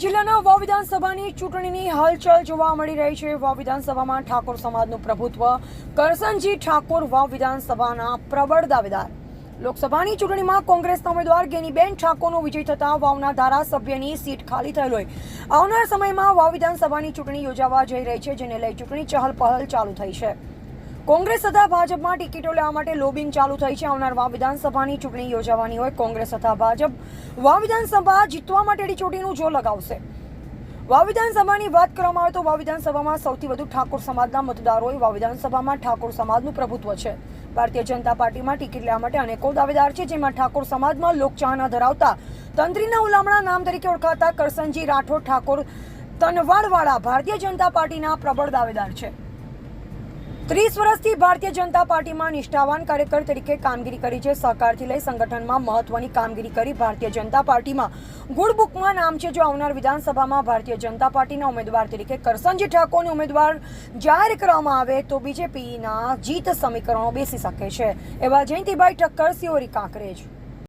અમદાવાદ જિલ્લાના વાવ વિધાનસભાની ચૂંટણીની હલચલ જોવા મળી રહી છે। વાવ વિધાનસભામાં ઠાકોર સમાજનું પ્રભુત્વ। કરસનજી ઠાકોર વાવ વિધાનસભાના પ્રબળ દાવેદાર। લોકસભાની ચૂંટણીમાં કોંગ્રેસના ઉમેદવાર ગેનીબેન ઠાકોરનો વિજય થતાં વાવના ધારાસભ્યની સીટ ખાલી થયેલ હોય આવનાર સમયમાં વાવ વિધાનસભાની ચૂંટણી યોજાવા જઈ રહી છે, જેને લઈ ચૂંટણી ચહલપહલ ચાલુ થઈ છે। કોંગ્રેસ તથા ભાજપમાં ટિકિટો લેવા માટે લોબિંગ ચાલુ થઈ છે। આવનાર વાવ વિધાનસભાની ચૂંટણી યોજાવાની હોય કોંગ્રેસ તથા ભાજપ વાવ વિધાનસભા જીતવા માટે એડીચોટીનું જોર લગાવશે। વાવ વિધાનસભાની વાત કરવામાં આવે તો વાવ વિધાનસભામાં સૌથી વધુ ઠાકોર સમાજના મતદારો હોય। વાવ વિધાનસભામાં ઠાકોર સમાજનું પ્રભુત્વ છે। ભારતીય જનતા પાર્ટીમાં ટિકિટ લેવા માટે અનેકો દાવેદાર છે, જેમાં ઠાકોર સમાજમાં લોકચાહના ધરાવતા તંત્રીના ઉલામણા નામ તરીકે ઓળખાતા કરસનજી રાઠોડ ઠાકોર તનવાડવાળા ભારતીય જનતા પાર્ટીના પ્રબળ દાવેદાર છે। 30 વર્ષથી ભારતીય જનતા પાર્ટીમાં નિષ્ઠાવાન કાર્યકર તરીકે કામગીરી કરી છે। સહકારથી લઈ સંગઠનમાં મહત્વની કામગીરી કરી ભારતીય જનતા પાર્ટીમાં ગુડ બુકમાં નામ છે। જો આવનાર વિધાનસભામાં ભારતીય જનતા પાર્ટીના ઉમેદવાર તરીકે કરસનજી ઠાકોરને ઉમેદવાર જાહેર કરવામાં આવે તો બીજેપીના જીત સમીકરણો બેસી શકે છે। એવા જયંતિભાઈ ઠક્કર, સિયોરી કાંકરેજ।